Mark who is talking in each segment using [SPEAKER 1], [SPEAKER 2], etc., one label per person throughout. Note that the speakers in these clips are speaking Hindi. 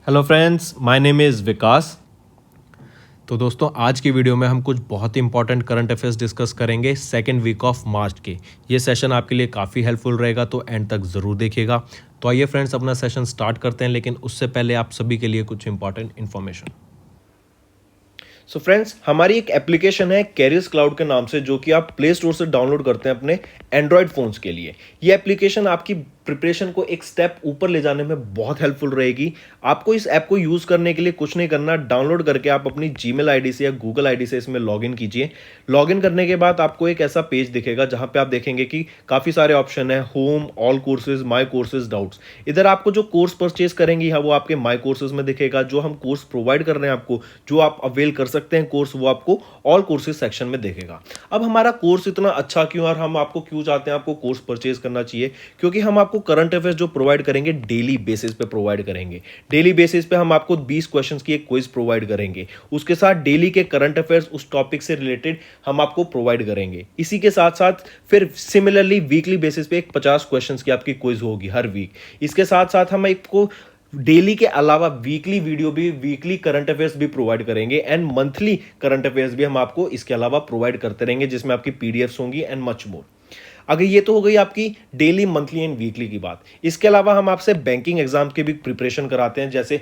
[SPEAKER 1] Hello friends, my name is Vikas. तो दोस्तों, आज की वीडियो में हम कुछ बहुत ही इंपॉर्टेंट करंट अफेयर्स डिस्कस करेंगे सेकेंड वीक ऑफ मार्च के। ये सेशन आपके लिए काफ़ी हेल्पफुल रहेगा, तो एंड तक ज़रूर देखिएगा। तो आइए फ्रेंड्स, अपना सेशन स्टार्ट करते हैं, लेकिन उससे पहले आप सभी के लिए कुछ इंपॉर्टेंट इन्फॉर्मेशन। सो फ्रेंड्स, हमारी एक एप्लीकेशन है कैरियर्स क्लाउड के नाम से, जो कि आप प्ले स्टोर से डाउनलोड करते हैं अपने एंड्रॉयड फोन्स के लिए। ये एप्लीकेशन आपकी प्रिपरेशन को एक स्टेप ऊपर ले जाने में बहुत हेल्पफुल रहेगी। आपको इस ऐप को यूज करने के लिए कुछ नहीं करना, डाउनलोड करके आप अपनी जीमेल आईडी से या गूगल आईडी से इसमें लॉगिन कीजिए। लॉगिन करने के बाद आपको एक ऐसा पेज दिखेगा जहां पे आप देखेंगे कि काफी सारे ऑप्शन है, home, all courses, my courses, doubts. इधर आपको जो कोर्स परचेज करेंगे वो आपके माय कोर्सेज में दिखेगा। जो हम कोर्स प्रोवाइड कर रहे हैं आपको, जो आप अवेल कर सकते हैं कोर्स, वो आपको ऑल कोर्सेज सेक्शन में दिखेगा। अब हमारा कोर्स इतना अच्छा क्यों, और हम आपको क्यों चाहते हैं आपको कोर्स परचेज करना चाहिए? क्योंकि हम आपको करंट अफेयर्स जो प्रोवाइड करेंगे डेली बेसिस पे प्रोवाइड करेंगे। डेली बेसिस पे हम आपको 20 क्वेश्चंस की एक क्विज प्रोवाइड करेंगे। उसके साथ डेली के करंट अफेयर्स उस टॉपिक से रिलेटेड हम आपको प्रोवाइड करेंगे। इसी के साथ साथ फिर सिमिलरली वीकली बेसिस पे एक 50 क्वेश्चंस की आपकी क्विज होगी हर वीक। इसके साथ साथ हम आपको डेली के अलावा वीकली वीडियो भी, वीकली करंट अफेयर्स भी प्रोवाइड करेंगे, एंड मंथली करंट अफेयर्स भी हम आपको इसके अलावा प्रोवाइड करते रहेंगे, जिसमें आपकी पीडीएफ्स होंगी एंड मच मोर। अगर ये तो हो गई आपकी डेली, मंथली एंड वीकली की बात। इसके अलावा हम आपसे बैंकिंग एग्जाम की भी प्रिपरेशन कराते हैं, जैसे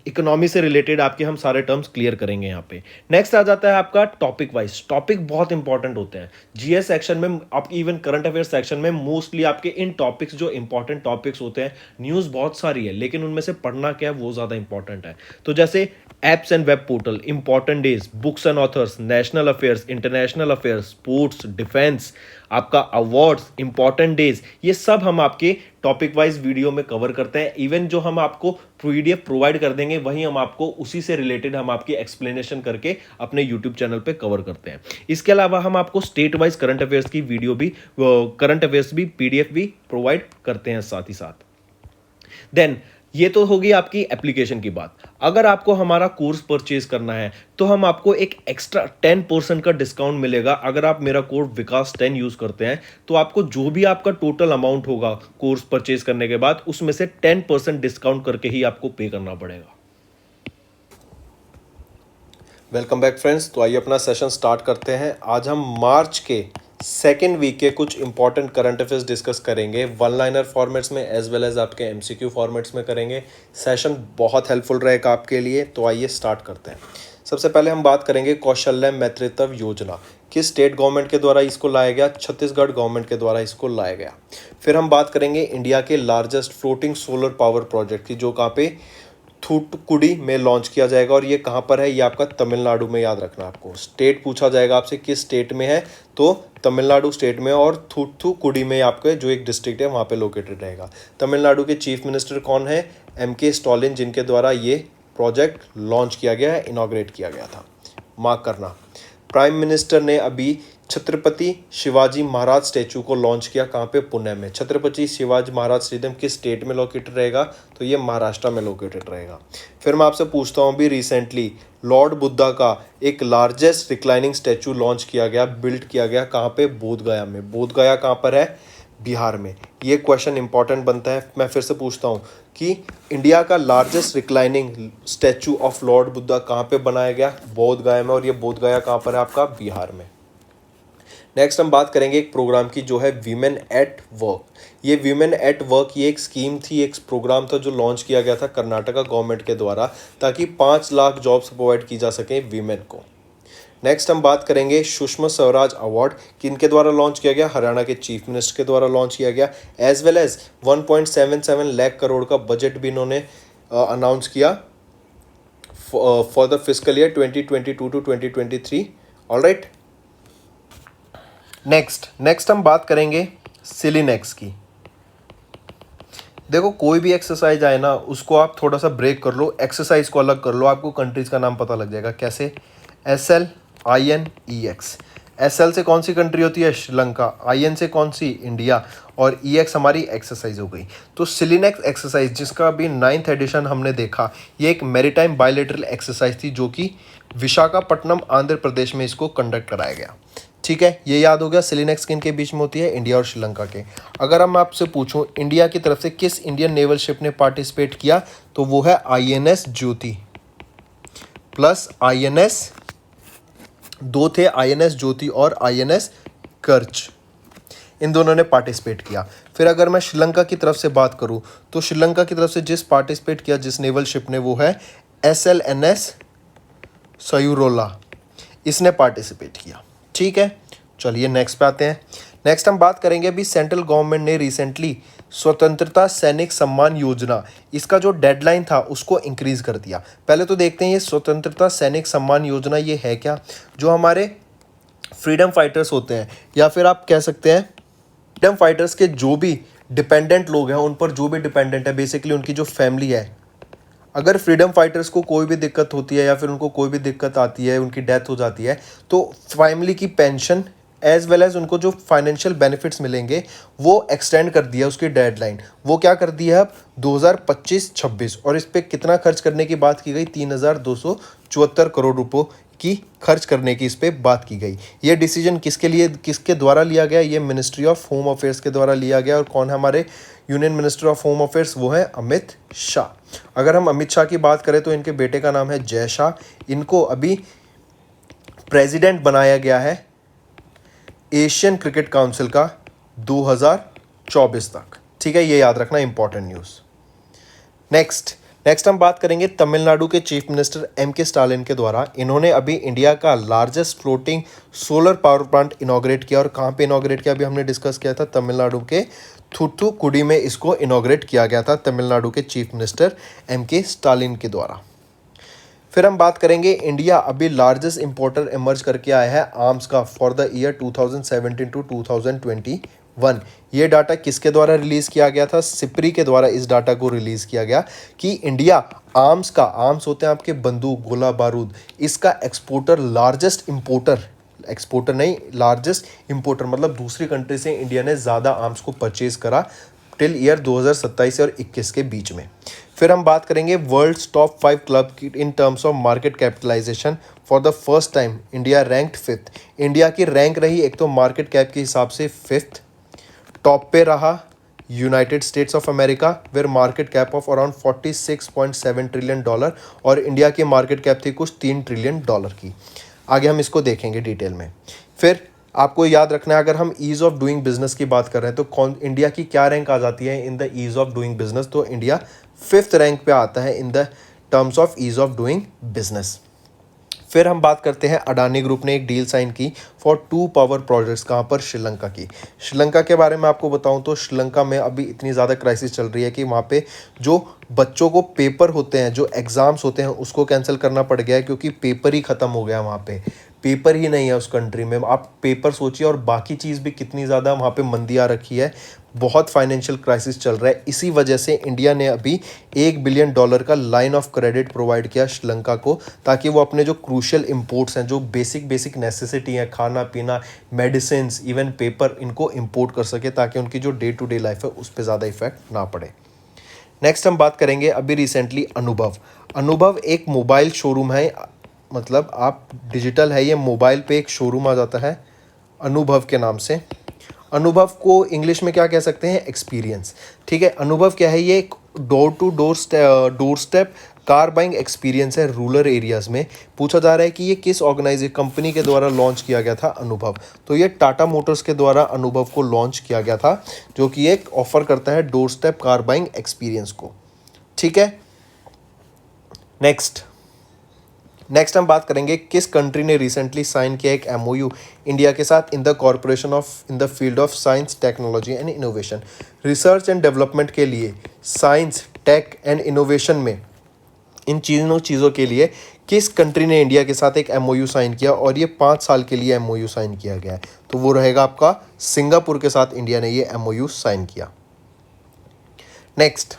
[SPEAKER 1] इकोनॉमी से रिलेटेड आपके हम सारे टर्म्स क्लियर करेंगे यहाँ पे। नेक्स्ट आ जाता है आपका टॉपिक वाइज। टॉपिक बहुत इंपॉर्टेंट होते हैं जीएस सेक्शन में, आपकी इवन करंट अफेयर सेक्शन में मोस्टली आपके इन टॉपिक्स जो इंपॉर्टेंट टॉपिक्स होते हैं, न्यूज़ बहुत सारी है लेकिन उनमें से पढ़ना क्या है वो ज़्यादा इंपॉर्टेंट है। तो जैसे apps and web portal, important days, books and authors, national affairs, international affairs, sports, defence, आपका अवार्ड्स, इंपॉर्टेंट डेज, ये सब हम आपके टॉपिक वाइज वीडियो में कवर करते हैं। इवन जो हम आपको पीडीएफ प्रोवाइड कर देंगे, वही हम आपको उसी से रिलेटेड हम आपकी एक्सप्लेनेशन करके अपने यूट्यूब चैनल पे कवर करते हैं। इसके अलावा हम आपको स्टेट वाइज करंट अफेयर्स की वीडियो भी, करंट अफेयर्स भी, पीडीएफ भी प्रोवाइड करते हैं साथ ही साथ। देन ये तो होगी आपकी एप्लीकेशन की बात। अगर आपको हमारा कोर्स परचेज करना है तो हम आपको एक एक्स्ट्रा 10% का डिस्काउंट मिलेगा। अगर आप मेरा कोड विकास 10 यूज करते हैं तो आपको जो भी आपका टोटल अमाउंट होगा कोर्स परचेज करने के बाद, उसमें से 10% डिस्काउंट करके ही आपको पे करना पड़ेगा। Welcome back friends. तो आइए अपना सेशन स्टार्ट करते हैं। आज हम मार्च के सेकेंड वीक के कुछ इंपॉर्टेंट करंट अफेयर्स डिस्कस करेंगे, वन लाइनर फॉर्मेट्स में एज वेल एज आपके एमसीक्यू फॉर्मेट्स में करेंगे। सेशन बहुत हेल्पफुल रहेगा आपके लिए। तो आइए स्टार्ट करते हैं। सबसे पहले हम बात करेंगे कौशल्य नेतृत्व योजना। किस स्टेट गवर्नमेंट के द्वारा इसको लाया गया? छत्तीसगढ़ गवर्नमेंट के द्वारा इसको लाया गया। फिर हम बात करेंगे इंडिया के largest floating solar power project की, जो कहाँ पे थूथुकुडी में लॉन्च किया जाएगा। और ये कहाँ पर है? ये आपका तमिलनाडु में। याद रखना आपको। स्टेट पूछा जाएगा आपसे किस स्टेट में है, तो तमिलनाडु स्टेट में, और थूथुकुडी में आपके जो एक डिस्ट्रिक्ट है वहाँ पे लोकेटेड रहेगा। तमिलनाडु के चीफ मिनिस्टर कौन है? एमके स्टालिन, जिनके द्वारा ये प्रोजेक्ट लॉन्च किया गया है, इनॉग्रेट किया गया था। मार्क करना। प्राइम मिनिस्टर ने अभी छत्रपति शिवाजी महाराज स्टैचू को लॉन्च किया। कहाँ पे? पुणे में। छत्रपति शिवाजी महाराज स्टेडियम किस स्टेट में लोकेटेड रहेगा? तो ये महाराष्ट्र में लोकेटेड रहेगा। फिर मैं आपसे पूछता हूँ, अभी रिसेंटली लॉर्ड बुद्धा का एक लार्जेस्ट रिक्लाइनिंग स्टैचू लॉन्च किया गया, बिल्ड किया गया। कहाँ पे? बोधगया में। बोधगया कहाँ पर है? बिहार में। ये क्वेश्चन इंपॉर्टेंट बनता है। मैं फिर से पूछता हूँ कि इंडिया का largest reclining statue of Lord Buddha कहाँ पे बनाया गया? बोधगया में। और ये बोधगया कहाँ पर है? आपका बिहार में। नेक्स्ट हम बात करेंगे एक प्रोग्राम की, जो है वीमेन एट वर्क। ये वीमेन एट वर्क ये एक स्कीम थी, एक प्रोग्राम था जो लॉन्च किया गया था कर्नाटका गवर्नमेंट के द्वारा, ताकि 5 लाख जॉब्स प्रोवाइड की जा सके वीमेन को। नेक्स्ट हम बात करेंगे सुषमा स्वराज अवार्ड, किनके द्वारा लॉन्च किया गया? हरियाणा के चीफ मिनिस्टर के द्वारा लॉन्च किया गया। As well as 1.77 lakh crore का बजट भी इन्होंने अनाउंस किया for the fiscal year 2022 to 2023। Alright, next हम बात करेंगे सिलीनेक्स की। देखो, कोई भी एक्सरसाइज आए ना, उसको आप थोड़ा सा ब्रेक कर लो, एक्सरसाइज को अलग कर लो, आपको कंट्रीज का नाम पता लग जाएगा। कैसे? SLINEX। SL से कौन सी कंट्री होती है? श्रीलंका। IN से कौन सी? इंडिया। और EX हमारी एक्सरसाइज हो गई। तो सिलीनेक्स एक्सरसाइज, जिसका अभी 9th एडिशन हमने देखा, ये एक मैरीटाइम बायलैटरल एक्सरसाइज थी, जो कि विशाखापट्टनम आंध्र प्रदेश में इसको कंडक्ट कराया गया।
[SPEAKER 2] ठीक है, ये याद हो गया। सिलिनेक्स किन के बीच में होती है? इंडिया और श्रीलंका के। अगर हम आपसे पूछूं इंडिया की तरफ से किस इंडियन नेवल शिप ने पार्टिसिपेट किया, तो वो है INS ज्योति प्लस INS, दो थे INS ज्योति और INS कर्च, इन दोनों ने पार्टिसिपेट किया। फिर अगर मैं श्रीलंका की तरफ से बात करूं तो श्रीलंका की तरफ से जिस पार्टिसिपेट किया जिस नेवल शिप ने, वो है SLNS सयूरोला, इसने पार्टिसिपेट किया। ठीक है, चलिए नेक्स्ट पे आते हैं। नेक्स्ट हम बात करेंगे अभी सेंट्रल गवर्नमेंट ने रिसेंटली स्वतंत्रता सैनिक सम्मान योजना, इसका जो डेडलाइन था उसको इंक्रीज कर दिया। पहले तो देखते हैं ये स्वतंत्रता सैनिक सम्मान योजना ये है क्या। जो हमारे फ्रीडम फाइटर्स होते हैं, या फिर आप कह सकते हैं फ्रीडम फाइटर्स के जो भी डिपेंडेंट लोग हैं, उन पर जो भी डिपेंडेंट है, बेसिकली उनकी जो फैमिली है, अगर फ्रीडम फाइटर्स को कोई भी दिक्कत होती है या फिर उनको कोई भी दिक्कत आती है, उनकी डेथ हो जाती है, तो फैमिली की पेंशन एज वेल एज उनको जो फाइनेंशियल बेनिफिट्स मिलेंगे वो एक्सटेंड कर दिया उसकी डेडलाइन। वो क्या कर दिया है अब 2025-26, और इस पर कितना खर्च करने की बात की गई? 3,274 करोड़ रुपये की खर्च करने की इस पर बात की गई। ये डिसीजन किसके द्वारा लिया गया? ये मिनिस्ट्री ऑफ होम अफेयर्स के द्वारा लिया गया। और कौन है हमारे union minister of home affairs? वो है अमित शाह। अगर हम अमित शाह की बात करें तो इनके बेटे का नाम है जय शाह। इनको अभी प्रेसिडेंट बनाया गया है एशियन क्रिकेट काउंसिल का 2024 तक। ठीक है, ये याद रखना, इंपॉर्टेंट न्यूज़। नेक्स्ट हम बात करेंगे तमिलनाडु के चीफ मिनिस्टर MK स्टालिन के द्वारा। इन्होंने अभी इंडिया का largest floating solar power plant inaugurate किया। और कहाँ पे इनॉग्रेट किया? अभी हमने डिस्कस किया था, तमिलनाडु के थूथुकुडी में इसको इनॉग्रेट किया गया था तमिलनाडु के चीफ मिनिस्टर MK स्टालिन के द्वारा। फिर हम बात करेंगे इंडिया अभी लार्जेस्ट इंपोर्टर इमर्ज करके आया है आर्म्स का फॉर द ईयर 2017 टू 2021। ये डाटा किसके द्वारा रिलीज़ किया गया था? सिप्री के द्वारा इस डाटा को रिलीज़ किया गया कि इंडिया आर्म्स होते हैं आपके बंदूक, गोला बारूद, इसका लार्जेस्ट इंपोर्टर मतलब दूसरी कंट्री से इंडिया ने ज़्यादा आर्म्स को परचेज करा टिल ईयर 2027 और 21 के बीच में। फिर हम बात करेंगे वर्ल्ड्स टॉप 5 क्लब की in terms of market capitalisation. For the first time India ranked 5th। India की रैंक रही एक तो मार्केट कैप के हिसाब से 5th। टॉप पे रहा United States of America where market cap of around $46.7 trillion, और इंडिया की मार्केट कैप थी कुछ $3 ट्रिलियन की। आगे हम इसको देखेंगे डिटेल में। फिर आपको याद रखना है, अगर हम ईज़ ऑफ डूइंग बिजनेस की बात कर रहे हैं तो इंडिया की क्या रैंक आ जाती है in the ease of doing business? तो इंडिया 5th रैंक पे आता है in the terms of ease of doing business. फिर हम बात करते हैं अडानी ग्रुप ने एक डील साइन की फॉर 2 पावर प्रोजेक्ट्स। कहाँ पर? श्रीलंका की। श्रीलंका के बारे में आपको बताऊं तो श्रीलंका में अभी इतनी ज़्यादा क्राइसिस चल रही है कि वहाँ पे जो बच्चों को पेपर होते हैं, जो एग्ज़ाम्स होते हैं, उसको कैंसिल करना पड़ गया है क्योंकि पेपर ही ख़त्म हो गया। वहाँ पे पेपर ही नहीं है उस कंट्री में। आप पेपर सोचिए, और बाकी चीज़ भी कितनी ज़्यादा वहाँ पे मंदी आ रखी है। बहुत फाइनेंशियल क्राइसिस चल रहा है। इसी वजह से इंडिया ने अभी $1 बिलियन का लाइन ऑफ क्रेडिट प्रोवाइड किया श्रीलंका को, ताकि वो अपने जो क्रूशियल इंपोर्ट्स हैं, जो बेसिक नेसेसिटी हैं, खाना पीना, मेडिसिन, इवन पेपर, इनको इंपोर्ट कर सके, ताकि उनकी जो डे टू डे लाइफ है उस पर ज़्यादा इफेक्ट ना पड़े। नेक्स्ट हम बात करेंगे अभी रिसेंटली अनुभव एक मोबाइल शोरूम है, मतलब आप डिजिटल है, ये मोबाइल पे एक शोरूम आ जाता है अनुभव के नाम से। अनुभव को इंग्लिश में क्या कह सकते हैं? एक्सपीरियंस। ठीक है, अनुभव क्या है? ये एक door to door step car buying experience है रूरल एरियाज़ में। पूछा जा रहा है कि ये किस कंपनी के द्वारा लॉन्च किया गया था अनुभव? तो ये टाटा मोटर्स के द्वारा अनुभव को लॉन्च किया गया था, जो कि एक ऑफर करता है door step car buying experience को। ठीक है, नेक्स्ट हम बात करेंगे किस कंट्री ने रिसेंटली साइन किया एक MOU इंडिया के साथ in the corporation of in the field of science, technology and innovation. Research and development के लिए, साइंस, टेक एंड इनोवेशन में, इन चीज़ों के लिए किस कंट्री ने इंडिया के साथ एक MOU साइन किया? और ये 5 साल के लिए MOU साइन किया गया है। तो वो रहेगा आपका सिंगापुर के साथ इंडिया ने ये MOU साइन किया। नेक्स्ट,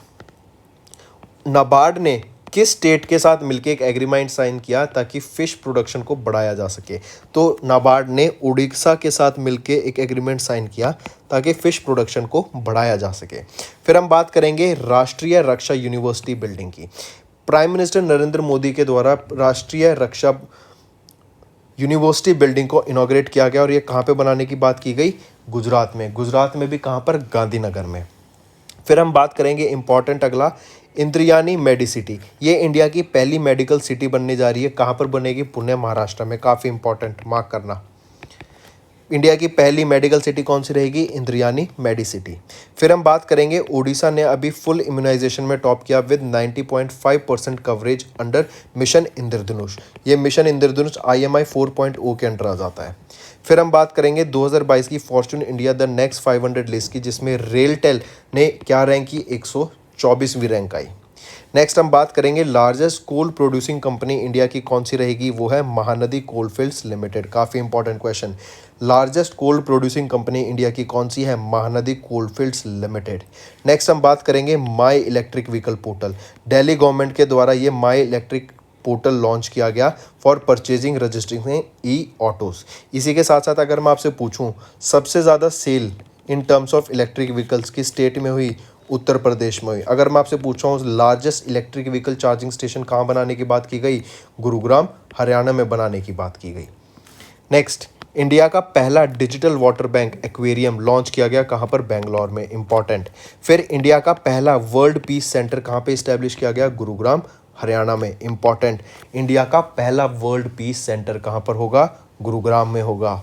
[SPEAKER 2] नाबार्ड ने किस स्टेट के साथ मिलकर एक एग्रीमेंट साइन किया ताकि फ़िश प्रोडक्शन को बढ़ाया जा सके? तो नाबार्ड ने उड़ीसा के साथ मिलकर एक एग्रीमेंट साइन किया ताकि फ़िश प्रोडक्शन को बढ़ाया जा सके। फिर हम बात करेंगे राष्ट्रीय रक्षा यूनिवर्सिटी बिल्डिंग की। प्राइम मिनिस्टर नरेंद्र मोदी के द्वारा राष्ट्रीय रक्षा यूनिवर्सिटी बिल्डिंग को इनॉग्रेट किया गया और ये कहाँ पे बनाने की बात की गई? गुजरात में। गुजरात में भी कहाँ पर? गांधीनगर में। फिर हम बात करेंगे इंपॉर्टेंट अगला, इंद्रयानी मेडिसिटी। ये इंडिया की पहली मेडिकल सिटी बनने जा रही है। कहाँ पर बनेगी? पुणे, महाराष्ट्र में। काफ़ी इंपॉर्टेंट, मार्क करना। इंडिया की पहली मेडिकल सिटी कौन सी रहेगी? इंद्रयानी मेडिसिटी। फिर हम बात करेंगे, उड़ीसा ने अभी फुल इम्यूनाइजेशन में टॉप किया विद 90.5% कवरेज अंडर मिशन इंद्रधनुष। ये मिशन इंद्रधनुष IMI 4.0 के अंडर आ जाता है। फिर हम बात करेंगे 2022 की Fortune India the next 500 list की, जिसमें रेलटेल ने क्या रैंक की? 124वीं रैंक आई। नेक्स्ट हम बात करेंगे largest coal producing company India की कौन सी रहेगी? वो है महानदी कोलफील्ड्स लिमिटेड। काफ़ी important question. Largest coal producing company India की कौन सी है? Mahanadi coalfields limited. नेक्स्ट हम बात करेंगे my electric vehicle portal. Delhi government के द्वारा ये माई इलेक्ट्रिक पोर्टल लॉन्च किया गया for purchasing registering e autos. इसी के साथ साथ अगर मैं आपसे पूछूं सबसे ज़्यादा sale in terms of electric vehicles की स्टेट में हुई? उत्तर प्रदेश में हुई। अगर मैं आपसे पूछा हूँ largest electric vehicle charging station कहाँ बनाने की बात की गई? गुरुग्राम, हरियाणा में बनाने की बात की गई। नेक्स्ट, इंडिया का पहला digital water bank aquarium launch किया गया कहाँ पर? बेंगलोर में। इंपॉर्टेंट। फिर इंडिया का पहला वर्ल्ड पीस सेंटर कहाँ पे इस्टेब्लिश किया गया? गुरुग्राम, हरियाणा में। इंपॉर्टेंट। इंडिया का पहला वर्ल्ड पीस सेंटर कहाँ पर होगा? गुरुग्राम में होगा।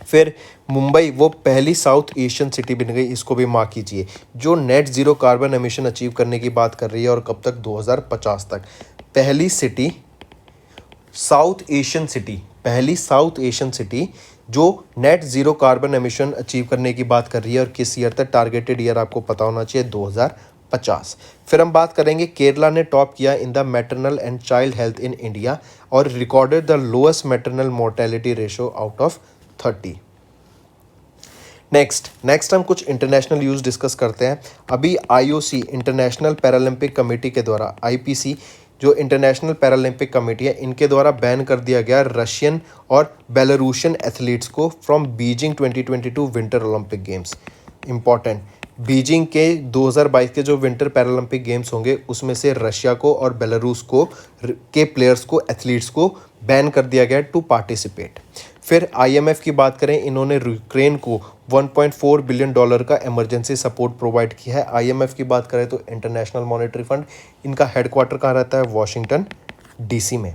[SPEAKER 2] फिर मुंबई वो पहली साउथ एशियन सिटी बन गई, इसको भी मार्क कीजिए, जो net zero carbon emission achieve करने की बात कर रही है। और कब तक? 2050 तक। पहली सिटी साउथ एशियन सिटी, पहली साउथ एशियन सिटी जो net zero carbon emission achieve करने की बात कर रही है। और किस ईयर तक? टारगेटेड ईयर आपको पता होना चाहिए, 2050। फिर हम बात करेंगे केरला ने टॉप किया in the maternal and child health in India और recorded the lowest maternal mortality ratio out of 30। Next हम कुछ इंटरनेशनल न्यूज़ डिस्कस करते हैं। अभी IOC इंटरनेशनल पैरालंपिक कमेटी के द्वारा, IPC जो इंटरनेशनल पैरालंपिक कमेटी है, इनके द्वारा बैन कर दिया गया रशियन और बेलारूशियन एथलीट्स को from Beijing 2022 winter Olympic games. Important. Beijing के 2022 के जो विंटर पैरालंपिक गेम्स होंगे उसमें से रशिया को और बेलारूस को के प्लेयर्स को, एथलीट्स को बैन कर दिया गया टू पार्टिसिपेट। फिर IMF की बात करें, इन्होंने यूक्रेन को $1.4 बिलियन का इमरजेंसी सपोर्ट प्रोवाइड किया है। IMF की बात करें तो इंटरनेशनल मॉनेटरी फंड, इनका हेडक्वार्टर कहाँ रहता है? वॉशिंगटन DC में।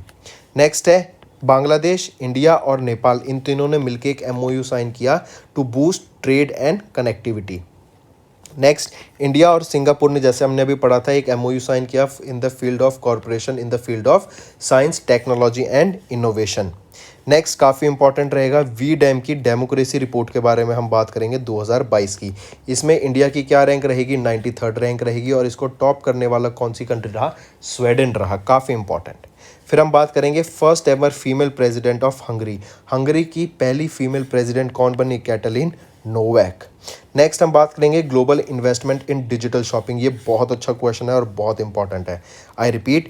[SPEAKER 2] नेक्स्ट है बांग्लादेश, इंडिया और नेपाल, इन तीनों ने मिलकर एक MOU साइन किया to boost trade and connectivity. Next, India और सिंगापुर ने, जैसे हमने अभी पढ़ा था, एक MOU साइन किया in the field of corporation in the field of science, technology and innovation. Next काफ़ी इंपॉर्टेंट रहेगा, वी डैम की डेमोक्रेसी रिपोर्ट के बारे में हम बात करेंगे 2022 की। इसमें इंडिया की क्या रैंक रहेगी? 93rd रैंक रहेगी। और इसको टॉप करने वाला कौन सी कंट्री रहा? स्वीडन रहा। काफ़ी इंपॉर्टेंट। फिर हम बात करेंगे first ever female president of Hungary. Hungary की पहली फीमेल प्रेसिडेंट कौन बनी? Catelyn Novak. नेक्स्ट हम बात करेंगे ग्लोबल इन्वेस्टमेंट इन डिजिटल शॉपिंग। ये बहुत अच्छा क्वेश्चन है और बहुत इंपॉर्टेंट है। I repeat,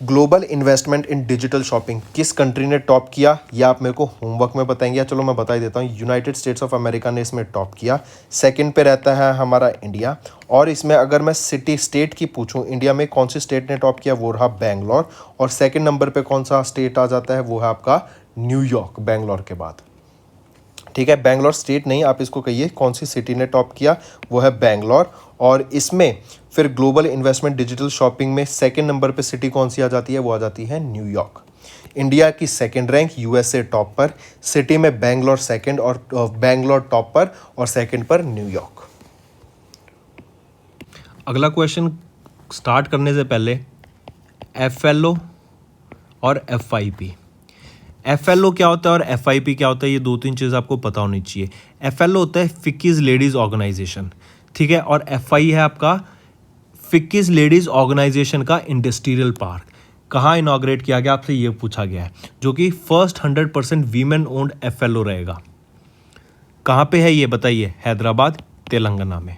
[SPEAKER 2] global investment in digital shopping किस कंट्री ने टॉप किया? या आप मेरे को होमवर्क में बताएंगे, या चलो मैं बता ही देता हूँ। यूनाइटेड स्टेट्स ऑफ अमेरिका ने इसमें टॉप किया। सेकंड पे रहता है हमारा इंडिया। और इसमें अगर मैं सिटी स्टेट की पूछूं, इंडिया में कौन सी स्टेट ने टॉप किया? वो रहा बेंगलोर। और सेकंड नंबर पे कौन सा स्टेट आ जाता है? वो है आपका न्यूयॉर्क, बेंगलोर के बाद। ठीक है, बेंगलोर स्टेट नहीं, आप इसको कहिए कौन सी सिटी ने टॉप किया? वो है बेंगलोर। और इसमें फिर ग्लोबल इन्वेस्टमेंट डिजिटल शॉपिंग में सेकंड नंबर पे सिटी कौन सी आ जाती है? वो आ जाती है न्यूयॉर्क। इंडिया की सेकंड रैंक, USA टॉप पर, सिटी में बेंगलोर सेकंड और बेंगलोर टॉप पर, और सेकंड पर न्यूयॉर्क।
[SPEAKER 1] अगला क्वेश्चन स्टार्ट करने से पहले FLO और FIP, FLO क्या होता है और FIP क्या होता है, ये दो तीन चीज़ आपको पता होनी चाहिए। FLO होता है फिक्कीज़ लेडीज़ ऑर्गेनाइजेशन, ठीक है, और FI है आपका फिक्कीज़ लेडीज़ ऑर्गेनाइजेशन का इंडस्ट्रियल पार्क। कहाँ इनॉग्रेट किया गया? आपसे ये पूछा गया है, जो कि फर्स्ट 100% वीमेन ओन्ड FLO रहेगा। कहाँ पे है ये बताइए? हैदराबाद, तेलंगाना में।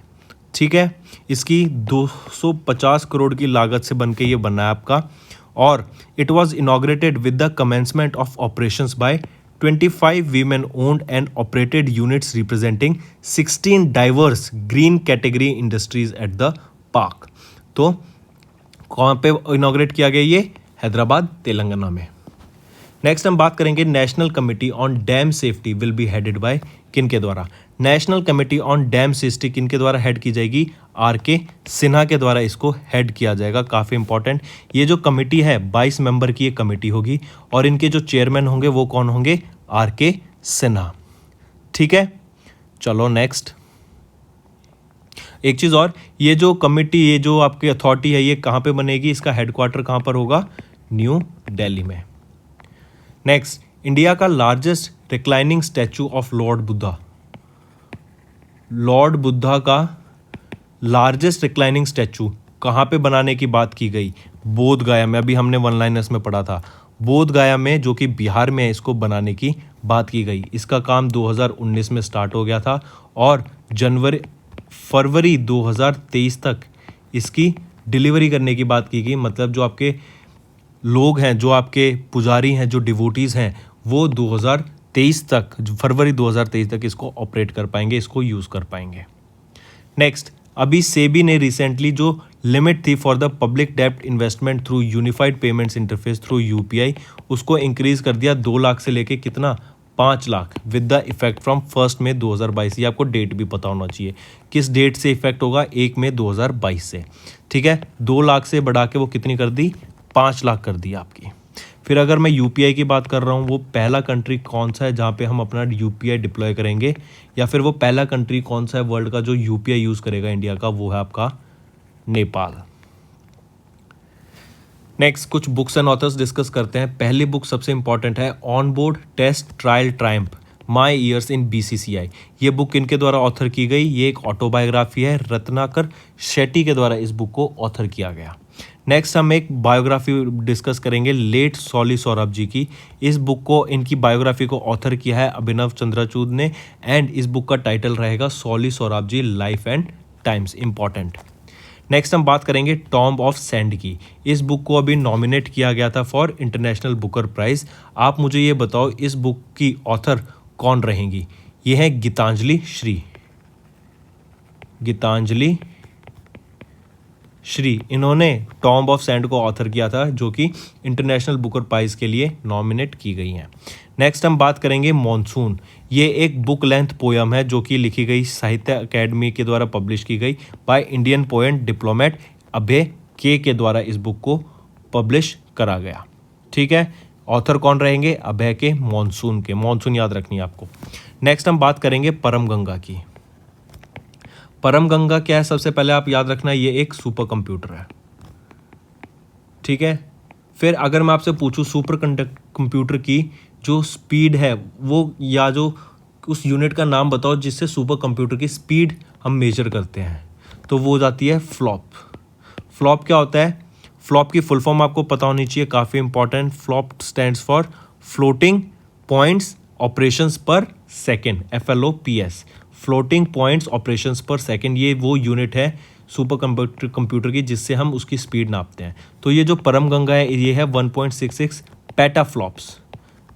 [SPEAKER 1] ठीक है, इसकी 250 करोड़ की लागत से बन के ये बना है आपका। और it was inaugurated with the commencement of operations by 25 women owned and operated units representing 16 diverse green category industries at the park. तो कहाँ पे इनॉग्रेट किया गया ये? हैदराबाद, तेलंगाना में। नेक्स्ट हम बात करेंगे national committee on dam safety will be headed by किन के द्वारा। National committee on dam safety किन के द्वारा हेड की जाएगी, आर.के. सिन्हा के द्वारा इसको हेड किया जाएगा। काफ़ी इंपॉर्टेंट, ये जो कमेटी है 22 मेंबर की एक कमेटी होगी और इनके जो चेयरमैन होंगे वो कौन होंगे, आर.के. सिन्हा। ठीक है, चलो नेक्स्ट। एक चीज़ और, ये जो कमेटी, ये जो आपकी अथॉरिटी है, ये कहाँ पे बनेगी, इसका हेडक्वार्टर कहाँ पर होगा, न्यू दिल्ली में। नेक्स्ट, इंडिया का largest reclining statue of Lord Buddha. Lord Buddha का लार्जेस्ट रिक्लाइनिंग स्टैचू कहाँ पे बनाने की बात की गई, बोध गया में। अभी हमने वन लाइनर्स में पढ़ा था, बोध गया में, जो कि बिहार में है, इसको बनाने की बात की गई। इसका काम 2019 में स्टार्ट हो गया था और फरवरी 2023 तक इसकी डिलीवरी करने की बात की गई। मतलब जो आपके लोग हैं, जो आपके पुजारी हैं, जो डिवोटीज़ हैं, वो 2023 तक, फरवरी 2023 तक इसको ऑपरेट कर पाएंगे, इसको यूज़ कर पाएंगे। नेक्स्ट, अभी सेबी ने रिसेंटली जो लिमिट थी फॉर द पब्लिक डेब्ट investment through unified payments interface through UPI, उसको इंक्रीज कर दिया 2 लाख से लेके कितना, 5 lakh, with the effect from 1 मई 2022। ये आपको डेट भी पता होना चाहिए, किस डेट से इफेक्ट होगा, 1 मई 2022 से। ठीक है, 2 लाख से बढ़ा के वो कितनी कर दी, 5 लाख कर दी आपकी। फिर अगर मैं यूपीआई की बात कर रहा हूँ, वो पहला कंट्री कौन सा है जहाँ पे हम अपना यूपीआई डिप्लॉय करेंगे, या फिर वो पहला कंट्री कौन सा है वर्ल्ड का जो यूपीआई यूज़ करेगा इंडिया का, वो है आपका नेपाल। नेक्स्ट, कुछ बुक्स एंड ऑथर्स डिस्कस करते हैं। पहली बुक सबसे इंपॉर्टेंट है, on board test trial triumph my years in BCCI. ये बुक इनके द्वारा ऑथर की गई, ये एक ऑटोबायोग्राफी है, रत्नाकर शेट्टी के द्वारा इस बुक को ऑथर किया गया। नेक्स्ट हम एक बायोग्राफी डिस्कस करेंगे लेट सॉली सौरभ जी की। इस बुक को, इनकी बायोग्राफी को ऑथर किया है अभिनव चंद्रचूड ने, एंड इस बुक का टाइटल रहेगा Soli Sorabjee life and times. Important. Next हम बात करेंगे टॉम्ब ऑफ सैंड की। इस बुक को अभी नॉमिनेट किया गया था फॉर इंटरनेशनल बुकर प्राइज। आप मुझे ये बताओ इस बुक की ऑथर कौन रहेंगी। ये है गीतांजलि श्री। गीतांजलि श्री, इन्होंने टॉम्ब ऑफ सैंड को ऑथर किया था, जो कि इंटरनेशनल बुकर प्राइज के लिए नॉमिनेट की गई हैं। नेक्स्ट हम बात करेंगे मॉनसून। ये एक बुक लेंथ पोयम है जो कि लिखी गई साहित्य अकेडमी के द्वारा पब्लिश की गई बाय इंडियन पोएट डिप्लोमेट अभय के द्वारा इस बुक को पब्लिश करा गया। ठीक है, ऑथर कौन रहेंगे, अभय के, मॉनसून के। मॉनसून याद रखनी है आपको। नेक्स्ट हम बात करेंगे परम गंगा की। परम गंगा क्या है, सबसे पहले आप याद रखना, ये एक सुपर कंप्यूटर है। ठीक है, फिर अगर मैं आपसे पूछूं सुपर कंप्यूटर की जो स्पीड है वो, या जो उस यूनिट का नाम बताओ जिससे सुपर कंप्यूटर की स्पीड हम मेजर करते हैं, तो वो हो जाती है फ्लॉप। फ्लॉप क्या होता है, फ्लॉप की फुल फॉर्म आपको पता होनी चाहिए, काफ़ी important. Flop stands for floating points operations per second, FLOPS, floating points operations per second. ये वो यूनिट है सुपर कंप्यूटर की जिससे हम उसकी स्पीड नापते हैं। तो ये जो परम गंगा है, ये है 1.66 पेटाफ्लॉप्स।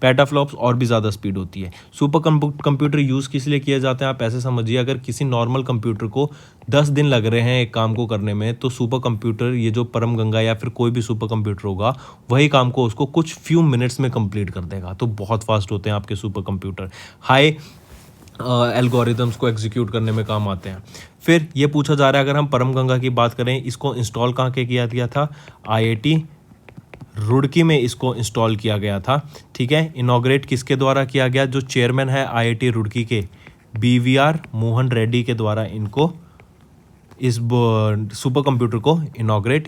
[SPEAKER 1] पेटाफ्लॉप्स और भी ज़्यादा स्पीड होती है। सुपर कंप्यूटर यूज़ किस लिए किए जाते हैं, आप ऐसे समझिए, अगर किसी नॉर्मल कंप्यूटर को 10 दिन लग रहे हैं एक काम को करने में, तो सुपर कंप्यूटर, ये जो परम गंगा या फिर कोई भी सुपर कंप्यूटर होगा, वही काम को उसको कुछ फ्यू मिनट्स में कंप्लीट कर देगा। तो बहुत फास्ट होते हैं आपके सुपर कंप्यूटर, हाई एल्गोरिदम्स को एग्जीक्यूट करने में काम आते हैं। फिर ये पूछा जा रहा है, अगर हम परम गंगा की बात करें, इसको इंस्टॉल कहाँ के किया गया था, IIT रुड़की में इसको इंस्टॉल किया गया था। ठीक है, इनॉग्रेट किसके द्वारा किया गया, जो चेयरमैन है IIT रुड़की के, BVR मोहन रेड्डी के द्वारा इनको, इस सुपर कंप्यूटर को इनॉग्रेट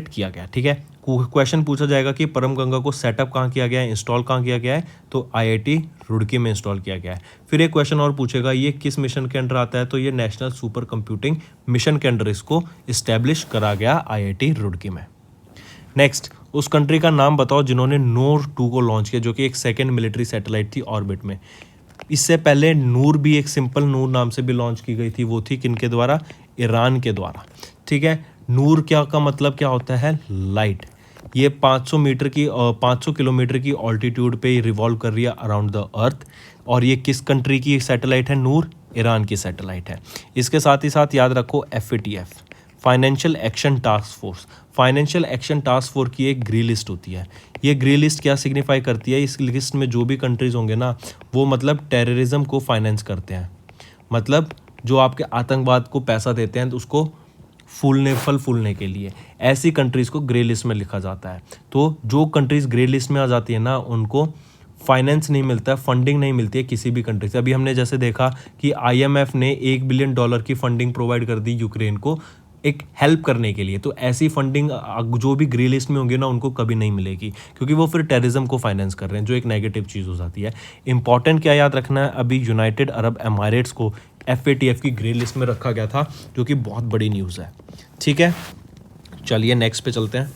[SPEAKER 1] किया गया। ठीक है, क्वेश्चन पूछा जाएगा कि परम गंगा को सेटअप कहाँ किया गया है, इंस्टॉल कहाँ किया गया है, तो IIT रुड़की में इंस्टॉल किया गया है। फिर एक क्वेश्चन और पूछेगा, ये किस मिशन के अंडर आता है, तो ये नेशनल सुपर कंप्यूटिंग मिशन के अंडर इसको इस्टेब्लिश करा गया IIT रुड़की में। नेक्स्ट, उस कंट्री का नाम बताओ जिन्होंने नूर 2 को लॉन्च किया, जो कि एक सेकेंड मिलिट्री सैटेलाइट थी ऑर्बिट में। इससे पहले नूर भी, एक सिंपल नूर नाम से भी लॉन्च की गई थी, वो थी किनके द्वारा, ईरान के द्वारा। ठीक है, नूर क्या का मतलब क्या होता है, लाइट। ये 500 किलोमीटर की ऑल्टीट्यूड पे रिवॉल्व कर रही है अराउंड द अर्थ, और ये किस कंट्री की सैटेलाइट है, नूर ईरान की सैटेलाइट है। इसके साथ ही साथ याद रखो FATF, financial action task force. Financial action task force की एक ग्रे लिस्ट होती है। ये ग्रे लिस्ट क्या सिग्निफाई करती है? इस लिस्ट में जो भी कंट्रीज़ होंगे ना, वो मतलब टेररिज्म को फाइनेंस करते हैं, मतलब जो आपके आतंकवाद को पैसा देते हैं तो उसको फल फूलने के लिए, ऐसी कंट्रीज़ को ग्रे लिस्ट में लिखा जाता है। तो जो कंट्रीज़ ग्रे लिस्ट में आ जाती है ना, उनको फाइनेंस नहीं मिलता है, फंडिंग नहीं मिलती है किसी भी कंट्री से। अभी हमने जैसे देखा कि IMF ने $1 बिलियन की फंडिंग प्रोवाइड कर दी यूक्रेन को एक हेल्प करने के लिए। तो ऐसी फंडिंग जो भी ग्रे लिस्ट में होंगे ना, उनको कभी नहीं मिलेगी, क्योंकि वो फिर टेररिज्म को फाइनेंस कर रहे हैं, जो एक नेगेटिव चीज़ हो जाती है। इंपॉर्टेंट क्या याद रखना है, अभी यूनाइटेड अरब एमिरेट्स को FATF की ग्रे लिस्ट में रखा गया था, जो कि बहुत बड़ी न्यूज़ है। ठीक है, चलिए नेक्स्ट पे चलते हैं।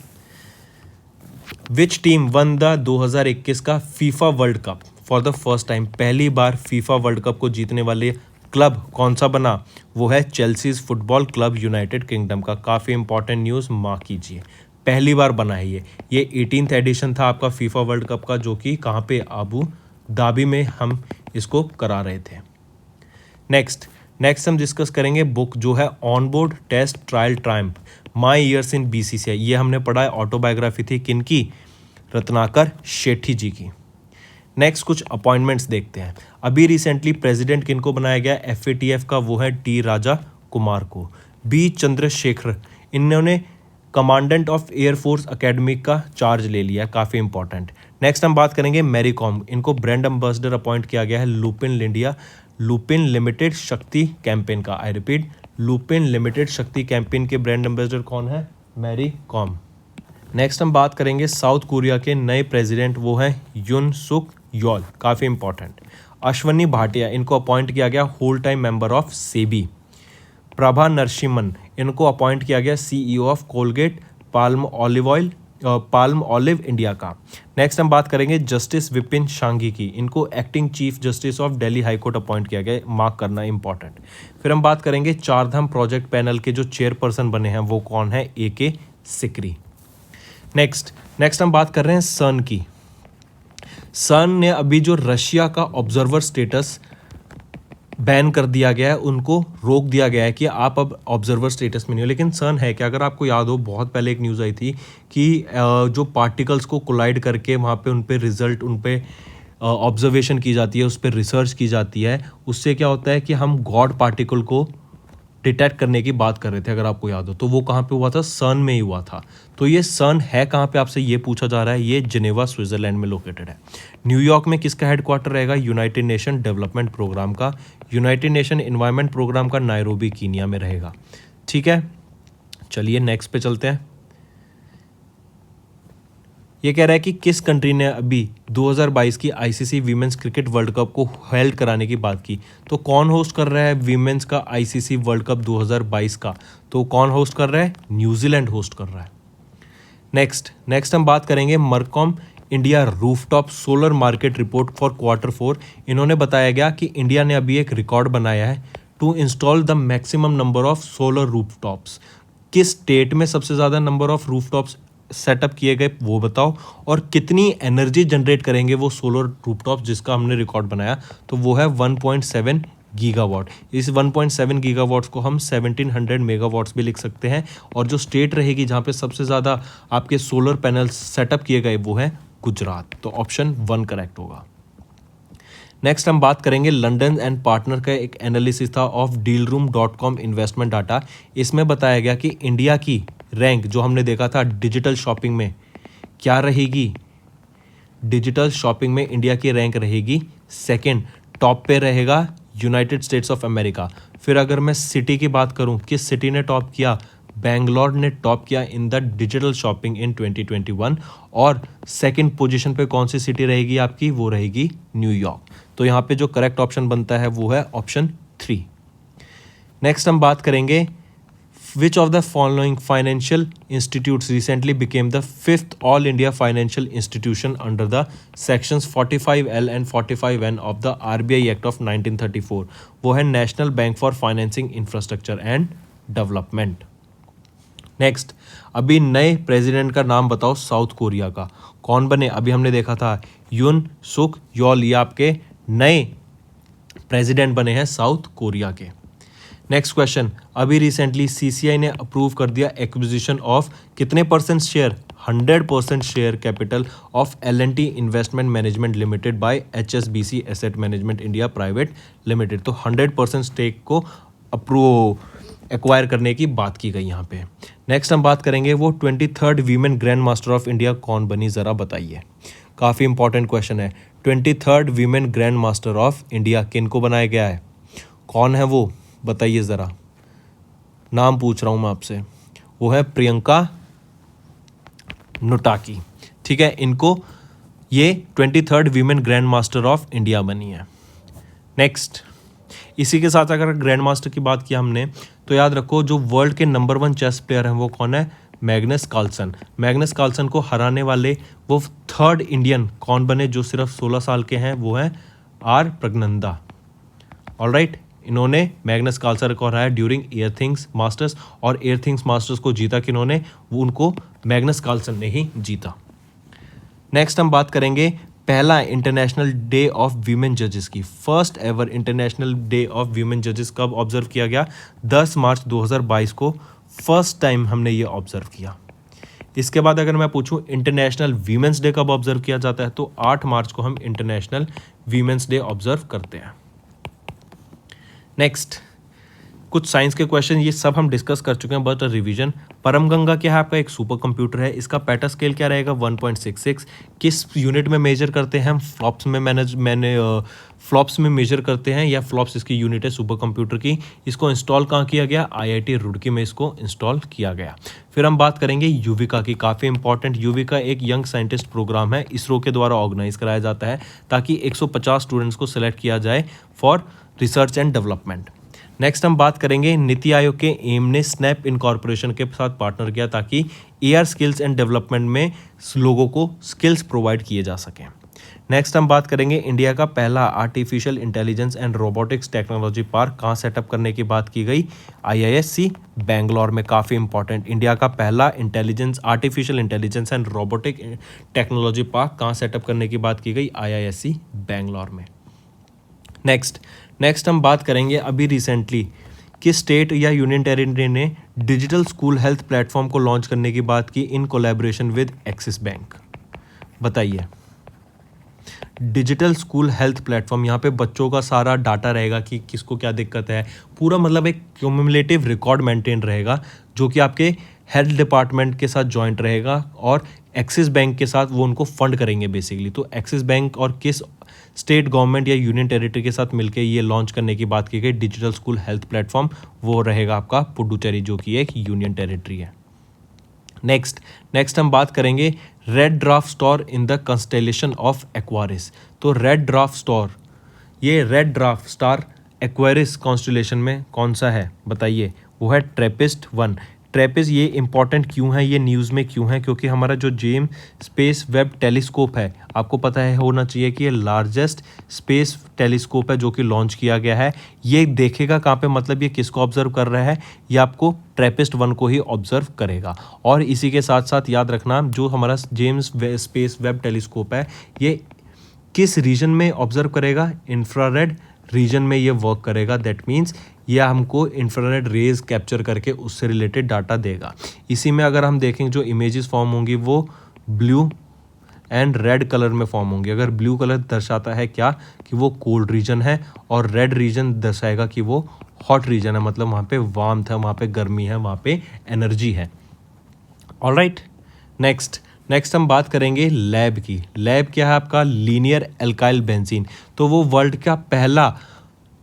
[SPEAKER 1] विच टीम वन द 2021 का FIFA world cup for the first time? पहली बार फीफा वर्ल्ड कप को जीतने वाले क्लब कौन सा बना? वो है Chelsea's football club United kingdom का। काफ़ी इंपॉर्टेंट न्यूज़, मार्क कीजिए, पहली बार बना है ये 18th एडिशन था आपका फीफा वर्ल्ड कप का, जो कि कहाँ पे, आबू धाबी में हम इसको करा रहे थे। नेक्स्ट हम डिस्कस करेंगे बुक जो है on board test trial triumph my years in BCCI। ये हमने पढ़ा है, ऑटोबायोग्राफी थी किनकी? रत्नाकर शेट्टी जी की। नेक्स्ट कुछ अपॉइंटमेंट्स देखते हैं। अभी रिसेंटली प्रेसिडेंट किनको बनाया गया FATF का? वो है T राजा कुमार को। B चंद्रशेखर, इन्होंने कमांडेंट ऑफ एयरफोर्स अकेडमी का चार्ज ले लिया, काफ़ी इंपॉर्टेंट। नेक्स्ट हम बात करेंगे मैरी कॉम, इनको ब्रांड एम्बेसडर अपॉइंट किया गया है लुपिन लिमिटेड शक्ति कैंपेन का। आई रिपीट, लुपिन लिमिटेड शक्ति कैंपेन के ब्रांड एम्बेसडर कौन है? Mary com. नेक्स्ट हम बात करेंगे साउथ कोरिया के नए प्रेसिडेंट, वो हैं युन सुक योल, काफ़ी इंपॉर्टेंट। अश्वनी भाटिया, इनको अपॉइंट किया गया whole time member of SEBI. Prabha Narasimhan, इनको अपॉइंट किया गया CEO of Colgate Palmolive India का। नेक्स्ट हम बात करेंगे जस्टिस विपिन सांघी की, इनको acting chief justice of Delhi high court appoint किया गया, मार्क करना इंपॉर्टेंट। फिर हम बात करेंगे चारधाम प्रोजेक्ट पैनल के जो चेयरपर्सन बने हैं वो कौन है? AK सिकरी। नेक्स्ट हम बात कर रहे हैं सन की। सन ने अभी जो रशिया का ऑब्जर्वर स्टेटस बैन कर दिया गया है, उनको रोक दिया गया है कि आप अब ऑब्जर्वर स्टेटस में नहीं हो। लेकिन सन है क्या? अगर आपको याद हो, बहुत पहले एक न्यूज़ आई थी कि जो पार्टिकल्स को कोलाइड करके वहाँ पे उन पे रिजल्ट, उन पे ऑब्जर्वेशन की जाती है, उस पर रिसर्च की जाती है, उससे क्या होता है कि हम गॉड पार्टिकल को डिटेक्ट करने की बात कर रहे थे, अगर आपको याद हो। तो वो कहाँ पे हुआ था? सन में ही हुआ था। तो ये सन है कहाँ पे, आपसे ये पूछा जा रहा है। ये जिनेवा स्विट्जरलैंड में लोकेटेड है। न्यूयॉर्क में किसका हेडक्वार्टर रहेगा? यूनाइटेड नेशन डेवलपमेंट प्रोग्राम का। यूनाइटेड नेशन एनवायरनमेंट प्रोग्राम का नायरोबी कीनिया में रहेगा। ठीक है, चलिए नेक्स्ट पे चलते हैं। ये कह रहा है कि किस कंट्री ने अभी 2022 की ICC women's cricket world cup को हेल्ड कराने की बात की? तो कौन होस्ट कर रहा है वीमेंस का ICC वर्ल्ड कप 2022 का? तो कौन होस्ट कर रहा है? न्यूजीलैंड होस्ट कर रहा है। नेक्स्ट हम बात करेंगे Mercom India rooftop solar market report for Q4। इन्होंने बताया गया कि इंडिया ने अभी एक रिकॉर्ड बनाया है to install the maximum number of solar rooftops. किस स्टेट में सबसे ज़्यादा नंबर ऑफ रूफटॉप्स सेटअप किए गए वो बताओ, और कितनी एनर्जी जनरेट करेंगे वो सोलर रूफटॉप जिसका हमने रिकॉर्ड बनाया? तो वो है 1.7 गीगावाट। इस 1.7 गीगावाट्स को हम 1700 मेगावाट्स भी लिख सकते हैं। और जो स्टेट रहेगी जहाँ पे सबसे ज़्यादा आपके सोलर पैनल सेटअप किए गए वो है गुजरात। तो ऑप्शन 1 करेक्ट होगा। नेक्स्ट हम बात करेंगे लंदन एंड पार्टनर का एक एनालिसिस था ऑफ dealroom.com इन्वेस्टमेंट डाटा। इसमें बताया गया कि इंडिया की रैंक जो हमने देखा था डिजिटल शॉपिंग में क्या रहेगी? डिजिटल शॉपिंग में इंडिया की रैंक रहेगी सेकंड, टॉप पे रहेगा यूनाइटेड स्टेट्स ऑफ अमेरिका। फिर अगर मैं सिटी की बात करूं, किस सिटी ने टॉप किया? बेंगलोर ने टॉप किया इन द डिजिटल शॉपिंग इन 2021। और सेकंड पोजीशन पे कौन सी सिटी रहेगी आपकी? वो रहेगी न्यूयॉर्क। तो यहाँ पे जो करेक्ट ऑप्शन बनता है वो है ऑप्शन 3। नेक्स्ट हम बात करेंगे Which of the following financial institutes recently became the 5th All India Financial Institution under the sections 45L and 45N of the RBI Act of 1934? वो है national bank for financing infrastructure and development. Next, अभी नए प्रेसिडेंट का नाम बताओ साउथ कोरिया का। कौन बने? अभी हमने देखा था युन सुक योल, ये आपके नए प्रेसिडेंट बने हैं साउथ कोरिया के। नेक्स्ट क्वेश्चन, अभी रिसेंटली सीसीआई ने अप्रूव कर दिया एक्विजिशन ऑफ कितने percent share, 100% share capital of L&T investment management limited by HSBC asset management India private limited. तो 100% स्टेक को अप्रूव एक्वायर करने की बात की गई यहाँ पे। नेक्स्ट हम बात करेंगे वो 23rd women grand master of India कौन बनी, ज़रा बताइए। काफ़ी इंपॉर्टेंट क्वेश्चन है। 23rd women grand master of India किन को बनाया गया है, कौन है वो, बताइए ज़रा। नाम पूछ रहा हूँ मैं आपसे। वो है प्रियंका नोटाकी। ठीक है, इनको ये 23rd women grand master of India बनी है। नेक्स्ट, इसी के साथ अगर ग्रैंड मास्टर की बात की हमने तो याद रखो जो वर्ल्ड के नंबर 1 चेस प्लेयर हैं वो कौन है, मैग्नस कार्लसन। मैग्नस कार्लसन को हराने वाले वो 3rd इंडियन कौन बने जो सिर्फ 16 साल के हैं, वो हैं आर प्रज्ञानंदा। ऑलराइट, इन्होंने मैग्नस कार्लसन को हराया ड्यूरिंग एयरथिंग्स मास्टर्स, और एयरथिंग्स मास्टर्स को जीता किन्होंने, वो उनको मैग्नस कार्लसन ने ही जीता। नेक्स्ट हम बात करेंगे पहला इंटरनेशनल डे ऑफ वीमेन जजेस की। First ever international day of women जजेस कब ऑब्जर्व किया गया, 10 मार्च 2022 को फर्स्ट टाइम हमने ये ऑब्जर्व किया। इसके बाद अगर मैं पूछूं इंटरनेशनल वीमेंस डे कब ऑब्जर्व किया जाता है, तो 8 मार्च को हम इंटरनेशनल वीमेंस डे ऑब्जर्व करते हैं। नेक्स्ट, कुछ साइंस के क्वेश्चन ये सब हम डिस्कस कर चुके हैं, बट रिवीजन। परम गंगा क्या है, आपका एक सुपर कंप्यूटर है। इसका पेटा स्केल क्या रहेगा, 1.66। किस यूनिट में मेजर करते हैं हम, फ्लॉप्स में फ्लॉप्स में मेजर करते हैं, या फ्लॉप्स इसकी यूनिट है सुपर कंप्यूटर की। इसको इंस्टॉल कहाँ किया गया, IIT रुड़की में इसको इंस्टॉल किया गया। फिर हम बात करेंगे युविका की, काफ़ी इंपॉर्टेंट। युविका एक यंग साइंटिस्ट प्रोग्राम है, इसरो के द्वारा ऑर्गेनाइज कराया जाता है ताकि 150 स्टूडेंट्स को सिलेक्ट किया जाए for research and development. Next हम बात करेंगे नीति आयोग के एम ने स्नैप इनकॉर्पोरेशन के साथ पार्टनर किया ताकि AR स्किल्स एंड डेवलपमेंट में लोगों को स्किल्स प्रोवाइड किए जा सकें। नेक्स्ट हम बात करेंगे इंडिया का पहला artificial intelligence and robotics technology park कहाँ सेटअप करने की बात की गई, IISc बेंगलोर में। काफ़ी इंपॉर्टेंट, इंडिया का पहला artificial intelligence and robotic technology park कहाँ सेटअप करने की बात की गई, IISc बेंगलोर में। नेक्स्ट हम बात करेंगे अभी रिसेंटली किस स्टेट या यूनियन टेरिटरी ने डिजिटल स्कूल हेल्थ प्लेटफॉर्म को लॉन्च करने की बात की in collaboration with axis bank, बताइए। डिजिटल स्कूल हेल्थ प्लेटफॉर्म, यहाँ पे बच्चों का सारा डाटा रहेगा कि किसको क्या दिक्कत है, पूरा मतलब एक क्यूमुलेटिव रिकॉर्ड मेंटेन रहेगा जो कि आपके हेल्थ डिपार्टमेंट के साथ जॉइंट रहेगा, और एक्सिस बैंक के साथ वो उनको फंड करेंगे बेसिकली। तो एक्सिस बैंक और किस स्टेट गवर्नमेंट या यूनियन टेरिटरी के साथ मिलकर ये लॉन्च करने की बात की गई डिजिटल स्कूल हेल्थ प्लेटफॉर्म, वो रहेगा आपका पुडुचेरी जो कि एक यूनियन टेरिटरी है। नेक्स्ट हम बात करेंगे red dwarf star in the constellation of Aquarius. तो रेड ड्वार्फ स्टार, ये red dwarf star Aquarius constellation में कौन सा है, बताइए। वो है ट्रेपिस्ट-1। ट्रेपिस्ट ये इंपॉर्टेंट क्यों है, ये न्यूज़ में क्यों है, क्योंकि हमारा जो जेम्स स्पेस वेब टेलीस्कोप है, आपको पता है होना चाहिए कि ये लार्जेस्ट स्पेस टेलीस्कोप है जो कि लॉन्च किया गया है। ये देखेगा कहाँ पे, मतलब ये किसको ऑब्जर्व कर रहा है, ये आपको ट्रेपिस्ट-1 को ही ऑब्जर्व करेगा। और इसी के साथ साथ याद रखना जो हमारा जेम्स स्पेस वेब टेलीस्कोप है ये किस रीजन में ऑब्जर्व करेगा, इंफ्रारेड रीजन में ये वर्क करेगा। दैट मीन्स यह हमको इंफ्रारेड रेज कैप्चर करके उससे रिलेटेड डाटा देगा। इसी में अगर हम देखें जो इमेजेस फॉर्म होंगी वो ब्लू एंड रेड कलर में फॉर्म होंगी। अगर ब्लू कलर दर्शाता है क्या कि वो कोल्ड रीजन है, और रेड रीजन दर्शाएगा कि वो हॉट रीजन है, मतलब वहाँ पे वार्मथ है, वहाँ पे गर्मी है, वहाँ पे एनर्जी है। ऑलराइट, नेक्स्ट हम बात करेंगे लैब की। लैब क्या है आपका, लीनियर एल्काइल बेंजीन। तो वो वर्ल्ड का पहला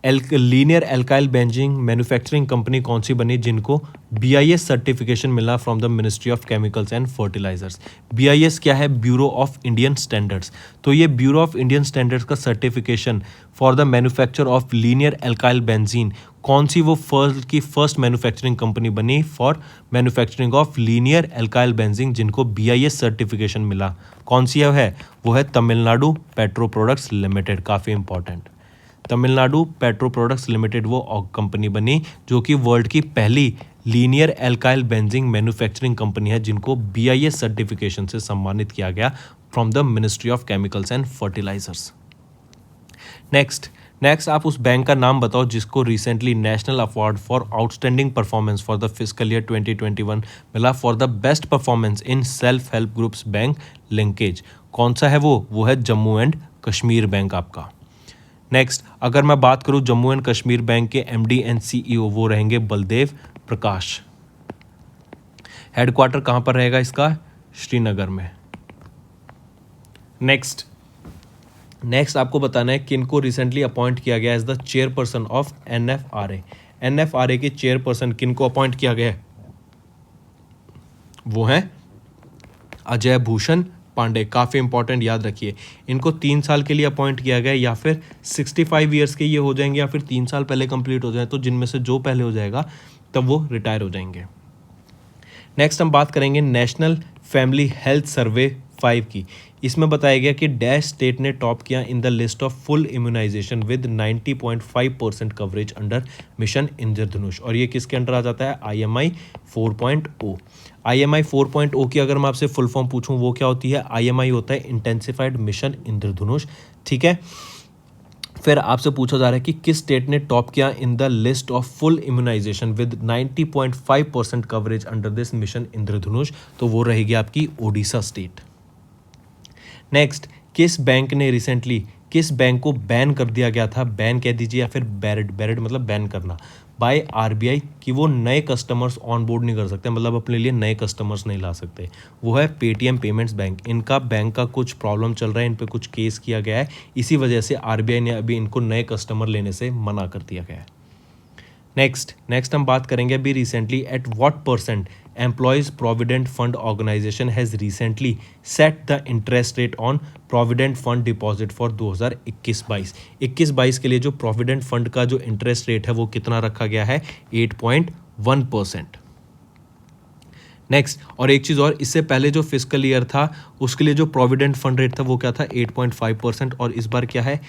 [SPEAKER 1] linear alkyl benzene manufacturing company कौन सी बनी जिनको BIS सर्टिफिकेशन मिला from the ministry of chemicals and fertilisers. BIS क्या है, ब्यूरो ऑफ इंडियन स्टैंडर्ड्स। तो ये ब्यूरो ऑफ इंडियन स्टैंडर्ड्स का certification for the manufacture of linear alkyl benzene, कौन सी वो फर्स्ट मैन्युफैक्चरिंग कंपनी बनी for manufacturing of linear alkyl benzene जिनको BIS सर्टिफिकेशन मिला, कौन सी है, वो है तमिलनाडु पेट्रो प्रोडक्ट्स लिमिटेड। काफ़ी important, Tamil Nadu petro products limited वो कंपनी बनी जो कि वर्ल्ड की पहली linear alkyl benzene manufacturing company है जिनको BIS सर्टिफिकेशन से सम्मानित किया गया from the ministry of chemicals and fertilisers. Next, आप उस बैंक का नाम बताओ जिसको recently national award for outstanding performance for the physical year 2021 मिला for the best performance in self help groups bank linkage. कौन सा है वो है जम्मू एंड कश्मीर बैंक आपका। नेक्स्ट, अगर मैं बात करूं जम्मू एंड कश्मीर बैंक के एमडी एंड सीईओ, वो रहेंगे बलदेव प्रकाश। हेडक्वार्टर कहां पर रहेगा इसका? श्रीनगर में। नेक्स्ट आपको बताना है किनको रिसेंटली अपॉइंट किया गया as the chairperson of NFRA. NFRA के चेयरपर्सन किनको अपॉइंट किया गया है? वो हैं अजय भूषण पांडे। काफ़ी इंपॉर्टेंट, याद रखिए। इनको 3 साल के लिए अपॉइंट किया गया, या फिर 65 ईयर्स के ये हो जाएंगे, या फिर 3 साल पहले कंप्लीट हो जाए, तो जिनमें से जो पहले हो जाएगा तब वो रिटायर हो जाएंगे। नेक्स्ट हम बात करेंगे नेशनल फैमिली हेल्थ सर्वे 5 की। इसमें बताया गया कि डैश स्टेट ने टॉप किया in the list of full immunization with 90.5% coverage under mission Indradhanush. और ये किसके अंडर आ जाता है? IMI 4.0। IMI 4.0 की अगर मैं आपसे फुल फॉर्म पूछूं वो क्या होती है? IMI होता है इंटेंसिफाइड मिशन इंद्रधनुष। ठीक है, फिर आपसे पूछा जा रहा है कि किस स्टेट ने टॉप किया in the list of full immunization with 90.5% coverage under this mission Indradhanush, तो वो रहेगी आपकी ओडिशा स्टेट। नेक्स्ट, किस बैंक को बैन कर दिया गया था? बैन कह दीजिए या फिर बैरिड मतलब बैन करना बाय आरबीआई, कि वो नए कस्टमर्स ऑन बोर्ड नहीं कर सकते, मतलब अपने लिए नए कस्टमर्स नहीं ला सकते। वो है पेटीएम पेमेंट्स बैंक। इनका बैंक का कुछ प्रॉब्लम चल रहा है, इन पे कुछ केस किया गया है, इसी वजह से आरबीआई ने अभी इनको नए कस्टमर लेने से मना कर दिया गया है। नेक्स्ट हम बात करेंगे अभी recently at what percent employees provident fund organisation has recently set the interest rate on provident fund deposit for 2021-22। 21-22 के लिए जो प्रोविडेंट फंड का जो इंटरेस्ट रेट है वो कितना रखा गया है? 8.1%। नेक्स्ट, और एक चीज़ और, इससे पहले जो फिस्कल ईयर था उसके लिए जो प्रोविडेंट फंड रेट था वो क्या था? 8.5%। और इस बार क्या है,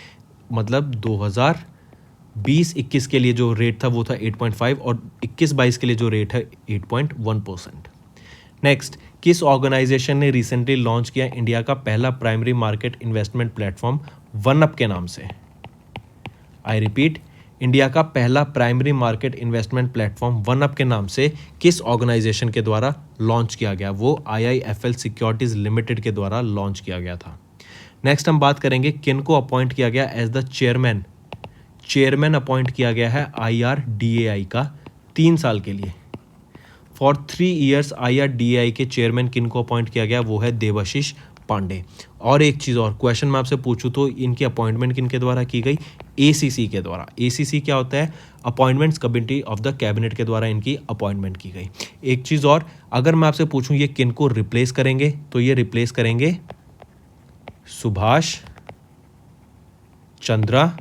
[SPEAKER 1] मतलब 2020-21 के लिए जो रेट था वो था 8.5, और 21-22 के लिए जो रेट है 8.1%। नेक्स्ट, किस ऑर्गेनाइजेशन ने रिसेंटली लॉन्च किया इंडिया का पहला प्राइमरी मार्केट इन्वेस्टमेंट प्लेटफॉर्म वनअप के नाम से? आई रिपीट, इंडिया का पहला प्राइमरी मार्केट इन्वेस्टमेंट प्लेटफॉर्म वनअप के नाम से किस ऑर्गेनाइजेशन के द्वारा लॉन्च किया गया? वो IIFL सिक्योरिटीज लिमिटेड के द्वारा लॉन्च किया गया था। नेक्स्ट हम बात करेंगे किन को अपॉइंट किया गया एज द चेयरमैन अपॉइंट किया गया है IRDAI का 3 साल के लिए। फॉर 3 ईयर्स IRDAI के चेयरमैन किन को अपॉइंट किया गया? वो है देवाशीष पांडे। और एक चीज़ और, क्वेश्चन मैं आपसे पूछूं तो इनकी अपॉइंटमेंट किन के द्वारा की गई? ACC के द्वारा। ACC क्या होता है? Appointments committee of the cabinet के द्वारा इनकी अपॉइंटमेंट की गई। एक चीज़ और, अगर मैं आपसे पूछूं ये किन को रिप्लेस करेंगे, तो ये रिप्लेस करेंगे सुभाष चंद्रा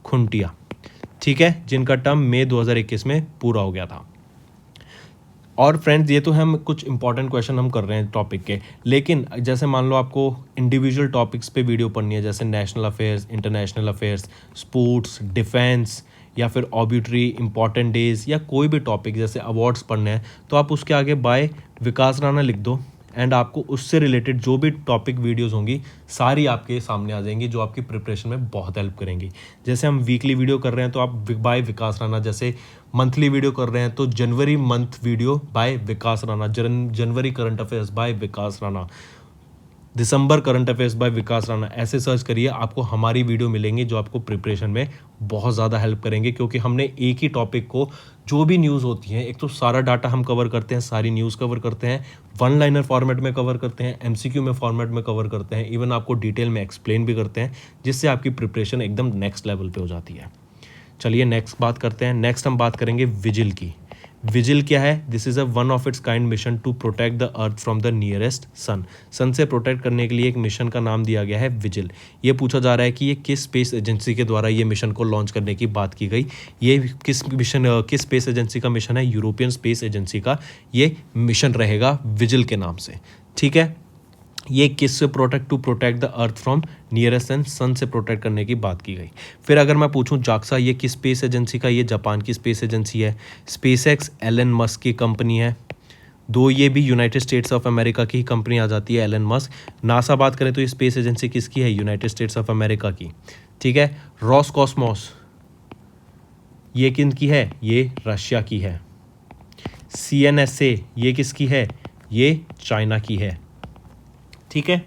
[SPEAKER 1] खुंटिया। ठीक है, जिनका टर्म मई 2021 में पूरा हो गया था। और फ्रेंड्स, ये तो हम कुछ इंपॉर्टेंट क्वेश्चन हम कर रहे हैं टॉपिक के, लेकिन जैसे मान लो आपको इंडिविजुअल टॉपिक्स पे वीडियो पढ़नी है, जैसे national affairs, international affairs, sports, defence, या फिर ऑब्यूटरी, इंपॉर्टेंट डेज, या कोई भी टॉपिक जैसे अवार्ड्स पढ़ने हैं, तो आप उसके आगे बाय विकास राणा लिख दो, एंड आपको उससे रिलेटेड जो भी टॉपिक वीडियोस होंगी सारी आपके सामने आ जाएंगी, जो आपकी प्रिपरेशन में बहुत हेल्प करेंगी। जैसे हम वीकली वीडियो कर रहे हैं तो आप बाय विकास राणा, जैसे मंथली वीडियो कर रहे हैं तो जनवरी मंथ वीडियो बाय विकास राणा, जनवरी करंट अफेयर्स बाय विकास राणा, दिसंबर करंट अफेयर्स बाय विकास राणा, ऐसे सर्च करिए, आपको हमारी वीडियो मिलेंगी जो आपको प्रिपरेशन में बहुत ज़्यादा हेल्प करेंगे। क्योंकि हमने एक ही टॉपिक को, जो भी न्यूज़ होती है, एक तो सारा डाटा हम कवर करते हैं, सारी न्यूज़ कवर करते हैं, वन लाइनर फॉर्मेट में कवर करते हैं, MCQ में फॉर्मेट में कवर करते हैं, इवन आपको डिटेल में एक्सप्लेन भी करते हैं, जिससे आपकी प्रिपरेशन एकदम नेक्स्ट लेवल पे हो जाती है। चलिए नेक्स्ट बात करते हैं। नेक्स्ट हम बात करेंगे विजिल की। विजिल क्या है? This is a one of its kind mission to protect the earth from the nearest sun. Sun से प्रोटेक्ट करने के लिए एक मिशन का नाम दिया गया है विजिल। ये पूछा जा रहा है कि ये किस स्पेस एजेंसी के द्वारा ये मिशन को लॉन्च करने की बात की गई। ये किस स्पेस एजेंसी का मिशन है? यूरोपियन स्पेस एजेंसी का ये मिशन रहेगा विजिल के नाम से। ठीक है, ये किस से to protect the earth from nearest sun से प्रोटेक्ट करने की बात की गई। फिर अगर मैं पूछूं जाक्सा, ये किस स्पेस एजेंसी का? ये जापान की स्पेस एजेंसी है। स्पेसएक्स एलन मस्क की कंपनी है। दो ये भी यूनाइटेड स्टेट्स ऑफ अमेरिका की ही कंपनी आ जाती है, एलन मस्क। नासा बात करें तो ये स्पेस एजेंसी किसकी है, यूनाइटेड स्टेट्स ऑफ अमेरिका की, ठीक है। रॉसकॉस्मोस ये किन की है, ये रशिया की है। CNSA ये किसकी है, ये चाइना की है, ठीक है।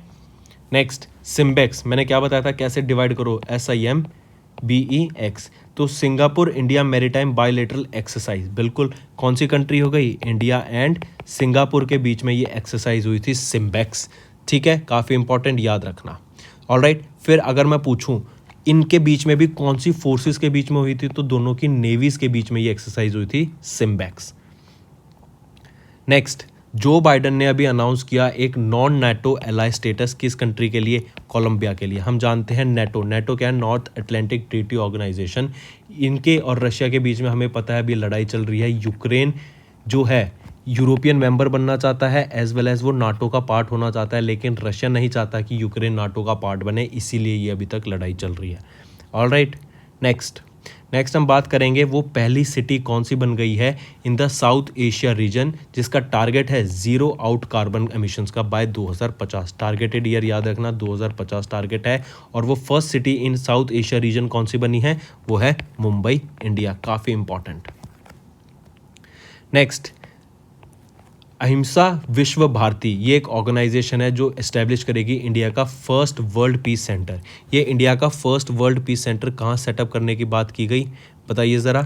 [SPEAKER 1] नेक्स्ट सिम्बेक्स, मैंने क्या बताया था कैसे डिवाइड करो, SIMBEX। तो Singapore India maritime bilateral exercise, बिल्कुल कौन सी कंट्री हो गई, इंडिया एंड सिंगापुर के बीच में ये एक्सरसाइज हुई थी, सिम्बेक्स, ठीक है। काफ़ी इंपॉर्टेंट, याद रखना। ऑलराइट, फिर अगर मैं पूछूं इनके बीच में भी कौन सी फोर्सेस के बीच में हुई थी, तो दोनों की नेवीज के बीच में ये एक्सरसाइज हुई थी, सिम्बेक्स। नेक्स्ट, जो बाइडन ने अभी अनाउंस किया एक नॉन नेटो एलाई स्टेटस, किस कंट्री के लिए, कोलंबिया के लिए। हम जानते हैं नेटो, नेटो क्या है, नॉर्थ अटलांटिक ट्रीटी ऑर्गेनाइजेशन। इनके और रशिया के बीच में हमें पता है अभी लड़ाई चल रही है। यूक्रेन जो है यूरोपियन मेंबर बनना चाहता है, एज वेल एज वो नाटो का पार्ट होना चाहता है, लेकिन रशिया नहीं चाहता कि यूक्रेन नाटो का पार्ट बने, इसीलिए ये अभी तक लड़ाई चल रही है। ऑलराइट, नेक्स्ट हम बात करेंगे वो पहली सिटी कौन सी बन गई है in the south Asia region जिसका टारगेट है जीरो आउट कार्बन एमिशंस का बाय 2050। टारगेटेड ईयर याद रखना, 2050 टारगेट है। और वो first city in south Asia region कौन सी बनी है, वो है मुंबई, इंडिया। काफ़ी इंपॉर्टेंट। नेक्स्ट, अहिंसा विश्व भारती, ये एक ऑर्गेनाइजेशन है जो एस्टेब्लिश करेगी इंडिया का फर्स्ट वर्ल्ड पीस सेंटर। ये इंडिया का फर्स्ट वर्ल्ड पीस सेंटर कहाँ सेटअप करने की बात की गई, बताइए ज़रा।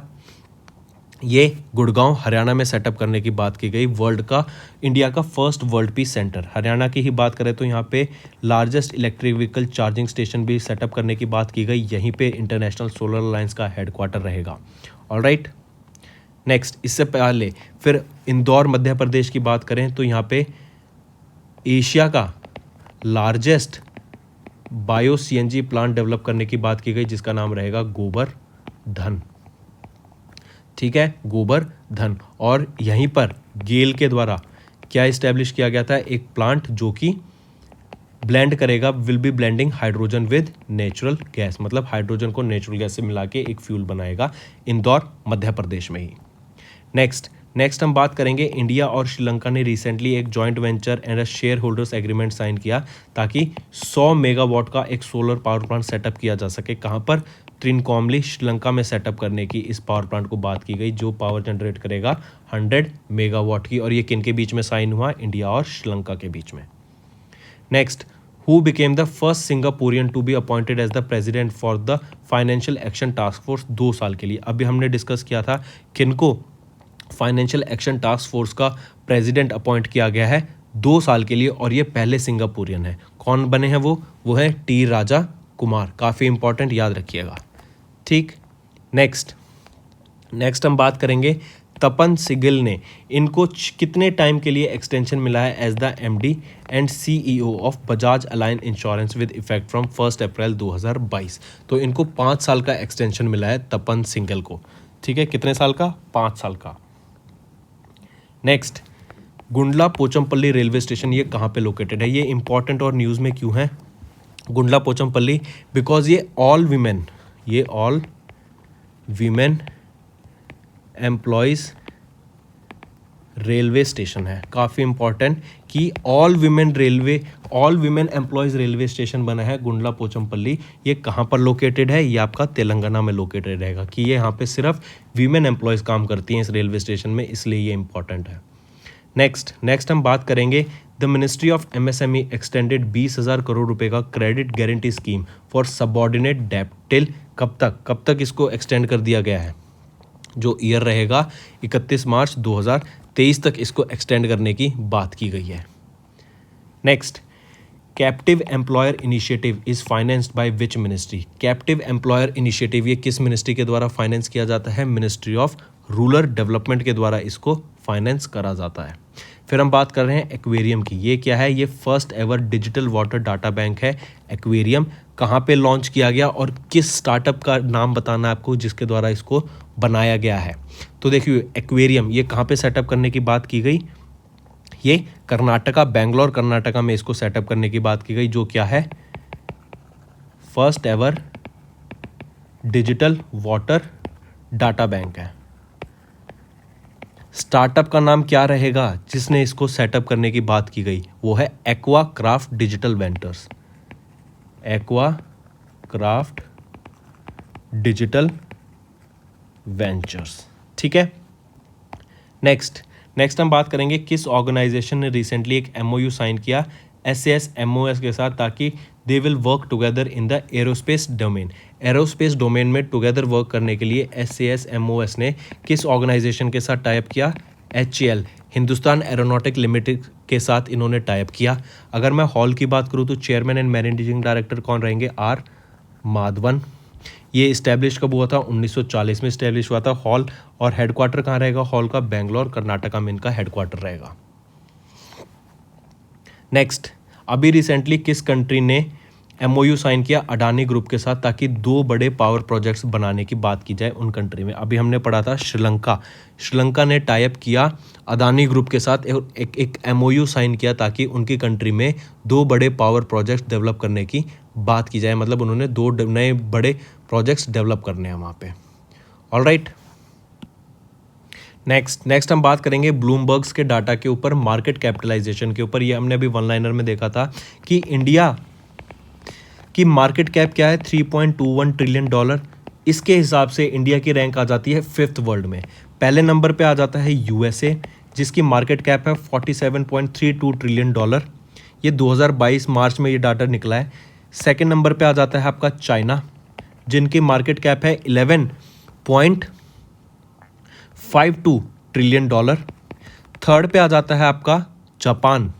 [SPEAKER 1] ये गुड़गांव हरियाणा में सेटअप करने की बात की गई, वर्ल्ड का इंडिया का first world peace centre. Haryana की ही बात करें तो यहाँ पे largest electric vehicle charging station भी सेटअप करने की बात की गई, यहीं पे इंटरनेशनल सोलर अलायंस का हेडक्वार्टर रहेगा। ऑलराइट, नेक्स्ट, इससे पहले फिर इंदौर मध्य प्रदेश की बात करें तो यहाँ पे एशिया का largest bio CNG plant develop करने की बात की गई, जिसका नाम रहेगा गोबरधन, ठीक है, गोबरधन। और यहीं पर गेल के द्वारा क्या इस्टेब्लिश किया गया था, एक प्लांट जो कि ब्लेंड करेगा, will be blending hydrogen with natural gas, मतलब हाइड्रोजन को नेचुरल गैस से मिला के एक फ्यूल बनाएगा, इंदौर मध्य प्रदेश में ही। नेक्स्ट हम बात करेंगे इंडिया और श्रीलंका ने रिसेंटली एक joint venture and shareholders agreement sign किया ताकि 100 मेगावाट का एक सोलर पावर प्लांट सेटअप किया जा सके। कहाँ पर, त्रिनकोमली, श्रीलंका में सेटअप करने की इस पावर प्लांट को बात की गई, जो पावर जनरेट करेगा 100 मेगावाट की। और ये किन के बीच में साइन हुआ, इंडिया और श्रीलंका के बीच में। Next, who became the first Singaporean to be appointed as the president for the Financial Action Task Force 2 साल के लिए। अभी हमने डिस्कस किया था किनको फाइनेंशियल एक्शन टास्क फोर्स का प्रेसिडेंट अपॉइंट किया गया है 2 साल के लिए, और ये पहले सिंगापुरियन है। कौन बने हैं वो है टी राजा कुमार। काफ़ी इंपॉर्टेंट, याद रखिएगा, ठीक। नेक्स्ट हम बात करेंगे तपन सिगिल ने इनको कितने टाइम के लिए एक्सटेंशन मिला है as the MD and CEO of Bajaj Allianz insurance with effect from 1 April 2022। तो इनको 5 साल का एक्सटेंशन मिला है तपन सिंगल को, ठीक है। कितने साल का, 5 साल का। Next, Gundla Pochampally railway station, ये कहाँ पे लोकेटेड है, ये इंपॉर्टेंट और न्यूज़ में क्यों है गुंडला पोचमपल्ली, बिकॉज ये all women employees railway station है। काफ़ी इंपॉर्टेंट कि all women employees railway station बना है गुंडला पोचमपल्ली। ये कहाँ पर लोकेटेड है, ये आपका तेलंगाना में लोकेटेड रहेगा, कि ये यहाँ पे सिर्फ वीमेन एम्प्लॉयज़ काम करती हैं इस रेलवे स्टेशन में, इसलिए ये इंपॉर्टेंट है। नेक्स्ट हम बात करेंगे the ministry of MSME extended 20,000 crore रुपए का credit guarantee scheme for subordinate डेब्ट टिल कब तक इसको एक्सटेंड कर दिया गया है, जो ईयर रहेगा 31 मार्च 2023 तक इसको एक्सटेंड करने की बात की गई है। Next, captive employer initiative is financed by which ministry. Captive employer initiative ये किस मिनिस्ट्री के द्वारा फाइनेंस किया जाता है, मिनिस्ट्री ऑफ रूरल डेवलपमेंट के द्वारा इसको फाइनेंस करा जाता है। फिर हम बात कर रहे हैं एक्वेरियम की, ये क्या है, ये first ever digital water data bank है एक्वेरियम। कहाँ पे लॉन्च किया गया और किस स्टार्टअप का नाम बताना है आपको जिसके द्वारा इसको बनाया गया है। तो देखिए एक्वेरियम ये कहाँ पे सेटअप करने की बात की गई, ये कर्नाटका, बेंगलोर कर्नाटका में इसको सेटअप करने की बात की गई, जो क्या है first ever digital water data bank है। स्टार्टअप का नाम क्या रहेगा जिसने इसको सेटअप करने की बात की गई? वो है aqua craft digital ventures. Aqua craft digital ventures, ठीक है। नेक्स्ट हम बात करेंगे किस ऑर्गेनाइजेशन ने रिसेंटली एक एमओयू साइन किया SAS-MOS के साथ, ताकि they will work together in the aerospace domain. Aerospace domain में टुगेदर वर्क करने के लिए SAS-MOS ने किस ऑर्गेनाइजेशन के साथ टाइप किया? HAL, हिंदुस्तान एरोनॉटिक लिमिटेड के साथ इन्होंने टाइप किया। अगर मैं हॉल की बात करूँ तो चेयरमैन एंड मैनेजिंग डायरेक्टर कौन रहेंगे? आर माधवन। ये इस्टेब्लिश कब हुआ था? 1940 में इस्टेब्लिश हुआ था हॉल। और हेडक्वार्टर कहाँ रहेगा हॉल का? बेंगलोर, कर्नाटका में इनका हेडक्वार्टर रहेगा। नेक्स्ट, अभी रिसेंटली किस कंट्री ने एमओयू साइन किया अडानी ग्रुप के साथ, ताकि 2 बड़े पावर प्रोजेक्ट्स बनाने की बात की जाए उन कंट्री में? अभी हमने पढ़ा था श्रीलंका ने टाइप किया अडानी ग्रुप के साथ, एक एमओयू साइन किया ताकि उनकी कंट्री में 2 बड़े पावर प्रोजेक्ट्स डेवलप करने की बात की जाए। मतलब उन्होंने 2 नए बड़े प्रोजेक्ट्स डेवलप करने हैं वहाँ पे। ऑलराइट, नेक्स्ट हम बात करेंगे ब्लूमबर्ग्स के डाटा के ऊपर, मार्केट कैपिटलाइजेशन के ऊपर। ये हमने अभी वन लाइनर में देखा था कि इंडिया की मार्केट कैप क्या है? $3.21 ट्रिलियन। इसके हिसाब से इंडिया की रैंक आ जाती है 5th वर्ल्ड में। पहले नंबर पे आ जाता है USA, जिसकी मार्केट कैप है $47.32 ट्रिलियन। ये 2022 मार्च में ये डाटा निकला है। सेकेंड नंबर पे आ जाता है आपका चाइना, जिनकी मार्केट कैप है $11.52 ट्रिलियन। थर्ड पे आ जाता है आपका जापान,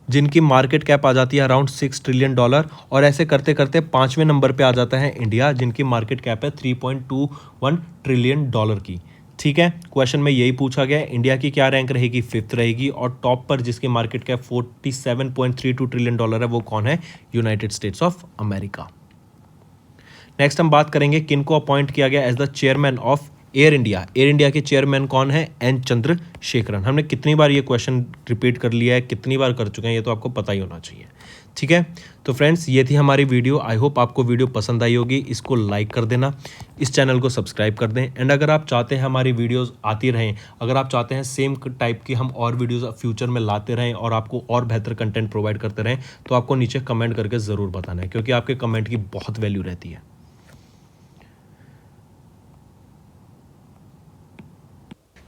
[SPEAKER 1] जिनकी मार्केट कैप आ जाती है अराउंड $6 ट्रिलियन। और ऐसे करते करते 5वें नंबर पे आ जाता है इंडिया, जिनकी मार्केट कैप है $3.21 ट्रिलियन की। ठीक है, क्वेश्चन में यही पूछा गया है इंडिया की क्या रैंक रहेगी? 5th रहेगी। और टॉप पर जिसकी मार्केट कैप $47.32 ट्रिलियन है वो कौन है? United States of America. Next हम बात करेंगे किन को अपॉइंट किया गया as the chairman of Air India. Air India के चेयरमैन कौन है? एन चंद्रशेखरन। हमने कितनी बार ये क्वेश्चन रिपीट कर लिया है, कितनी बार कर चुके हैं, ये तो आपको पता ही होना चाहिए। ठीक है, तो फ्रेंड्स ये थी हमारी वीडियो। आई होप आपको वीडियो पसंद आई होगी। इसको लाइक कर देना, इस चैनल को सब्सक्राइब कर दें। एंड अगर आप चाहते हैं हमारी वीडियोस आती रहें, अगर आप चाहते हैं सेम टाइप की हम और वीडियोस फ्यूचर में लाते रहें और आपको और बेहतर कंटेंट प्रोवाइड करते रहें, तो आपको नीचे कमेंट करके ज़रूर बताना है, क्योंकि आपके कमेंट की बहुत वैल्यू रहती है।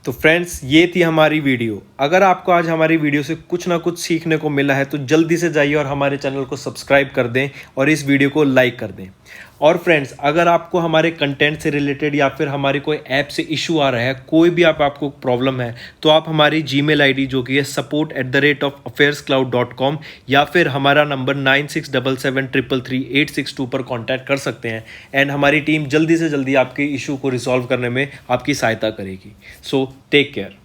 [SPEAKER 1] तो फ्रेंड्स ये थी हमारी वीडियो। अगर आपको आज हमारी वीडियो से कुछ ना कुछ सीखने को मिला है तो जल्दी से जाइए और हमारे चैनल को सब्सक्राइब कर दें और इस वीडियो को लाइक कर दें। और फ्रेंड्स अगर आपको हमारे कंटेंट से रिलेटेड या फिर हमारी कोई ऐप से इशू आ रहा है, कोई भी आपको प्रॉब्लम है, तो आप हमारी जीमेल आईडी जो कि है support@affairscloud.com या फिर हमारा नंबर 9677333862 पर कॉन्टैक्ट कर सकते हैं। एंड हमारी टीम जल्दी से जल्दी आपके इशू को रिजॉल्व करने में आपकी सहायता करेगी। So take care.